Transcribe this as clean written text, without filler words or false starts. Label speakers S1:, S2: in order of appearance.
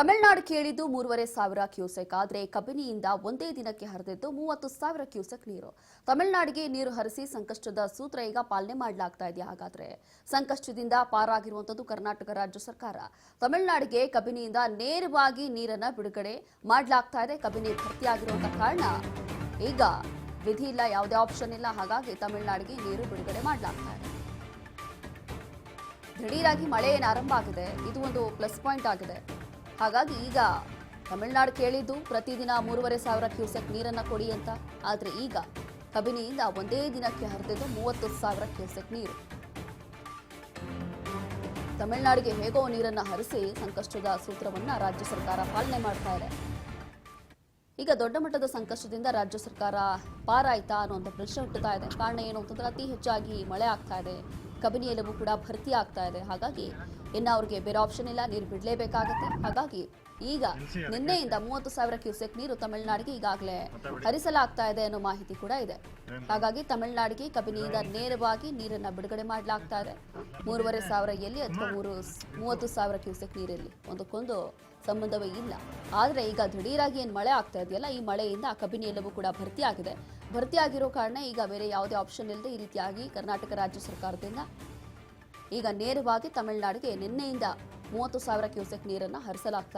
S1: ತಮಿಳುನಾಡು ಕೇಳಿದ್ದು 3,500 ಕ್ಯೂಸೆಕ್ ಆದರೆ ಕಬಿನಿಯಿಂದ ಒಂದೇ ದಿನಕ್ಕೆ ಹರಿದಿದ್ದು 30,000 ಕ್ಯೂಸೆಕ್ ನೀರು. ತಮಿಳುನಾಡಿಗೆ ನೀರು ಹರಿಸಿ ಸಂಕಷ್ಟದ ಸೂತ್ರ ಈಗ ಪಾಲನೆ ಮಾಡಲಾಗ್ತಾ ಇದೆಯಾ? ಹಾಗಾದ್ರೆ ಸಂಕಷ್ಟದಿಂದ ಪಾರಾಗಿರುವಂತದ್ದು ಕರ್ನಾಟಕ ರಾಜ್ಯ ಸರ್ಕಾರ. ತಮಿಳುನಾಡಿಗೆ ಕಬಿನಿಯಿಂದ ನೇರವಾಗಿ ನೀರನ್ನ ಬಿಡುಗಡೆ ಮಾಡಲಾಗ್ತಾ ಇದೆ. ಕಬಿನಿ ಭರ್ತಿಯಾಗಿರುವಂತ ಕಾರಣ ಈಗ ವಿಧಿ ಇಲ್ಲ, ಯಾವುದೇ ಆಪ್ಷನ್ ಇಲ್ಲ. ಹಾಗಾಗಿ ತಮಿಳುನಾಡಿಗೆ ನೀರು ಬಿಡುಗಡೆ ಮಾಡಲಾಗ್ತಾ ಇದೆ. ದಿಢೀರಾಗಿ ಮಳೆ ಏನು ಆರಂಭ ಆಗಿದೆ, ಇದು ಒಂದು ಪ್ಲಸ್ ಪಾಯಿಂಟ್ ಆಗಿದೆ. ಹಾಗಾಗಿ ಈಗ ತಮಿಳುನಾಡು ಕೇಳಿದ್ದು ಪ್ರತಿದಿನ 3,500 ಕ್ಯೂಸೆಕ್ ನೀರನ್ನ ಕೊಡಿ ಅಂತ. ಆದರೆ ಈಗ ಕಬಿನಿಯಿಂದ ಒಂದೇ ದಿನಕ್ಕೆ ಹರಿದಿದ್ದು 30,000 ಕ್ಯೂಸೆಕ್ ನೀರು. ತಮಿಳುನಾಡಿಗೆ ಹೇಗೋ ನೀರನ್ನ ಹರಿಸಿ ಸಂಕಷ್ಟದ ಸೂತ್ರವನ್ನ ರಾಜ್ಯ ಸರ್ಕಾರ ಪಾಲನೆ ಮಾಡ್ತಾ ಇದೆ. ಈಗ ದೊಡ್ಡ ಮಟ್ಟದ ಸಂಕಷ್ಟದಿಂದ ರಾಜ್ಯ ಸರ್ಕಾರ ಪಾರಾಯ್ತಾ ಅನ್ನುವಂಥ ಪ್ರಶ್ನೆ ಹುಟ್ಟುತ್ತಾ ಇದೆ. ಕಾರಣ ಏನು ಅಂತಂದ್ರೆ ಅತಿ ಹೆಚ್ಚಾಗಿ ಮಳೆ ಆಗ್ತಾ ಇದೆ, ಕಬಿನಿ ಎಲ್ಲವೂ ಕೂಡ ಭರ್ತಿ ಆಗ್ತಾ ಇದೆ. ಹಾಗಾಗಿ ಇನ್ನು ಅವ್ರಿಗೆ ಬೇರೆ ಆಪ್ಷನ್ ಇಲ್ಲ, ನೀರು ಬಿಡಲೇಬೇಕಾಗುತ್ತೆ. ಹಾಗಾಗಿ ಈಗ ನಿನ್ನೆಯಿಂದ 30,000 ಕ್ಯೂಸೆಕ್ ನೀರು ತಮಿಳುನಾಡಿಗೆ ಈಗಾಗಲೇ ಹರಿಸಲಾಗ್ತಾ ಇದೆ ಅನ್ನೋ ಮಾಹಿತಿ ಕೂಡ ಇದೆ. ಹಾಗಾಗಿ ತಮಿಳುನಾಡಿಗೆ ಕಬಿನಿಯಿಂದ ನೇರವಾಗಿ ನೀರನ್ನ ಬಿಡುಗಡೆ ಮಾಡಲಾಗ್ತಾ ಇದೆ. 3,500 ಎಲ್ಲಿ ಅಥವಾ 30,000 ಕ್ಯೂಸೆಕ್ ನೀರಲ್ಲಿ ಒಂದಕ್ಕೊಂದು ಸಂಬಂಧವೇ ಇಲ್ಲ. ಆದರೆ ಈಗ ದಿಢೀರಾಗಿ ಏನು ಮಳೆ ಆಗ್ತಾ ಇದೆಯಲ್ಲ, ಈ ಮಳೆಯಿಂದ ಕಬಿನಿ ಎಲ್ಲವೂ ಕೂಡ ಭರ್ತಿಯಾಗಿದೆ. ಭರ್ತಿಯಾಗಿರೋ ಕಾರಣ ಈಗ ಬೇರೆ ಯಾವುದೇ ಆಪ್ಷನ್ ಇಲ್ಲದೆ ಈ ರೀತಿಯಾಗಿ ಕರ್ನಾಟಕ ರಾಜ್ಯ ಸರ್ಕಾರದಿಂದ ಈಗ ನೇರವಾಗಿ ತಮಿಳುನಾಡಿಗೆ ನಿನ್ನೆಯಿಂದ 30,000 ಕ್ಯೂಸೆಕ್ ನೀರನ್ನು ಹರಿಸಲಾಗ್ತಾ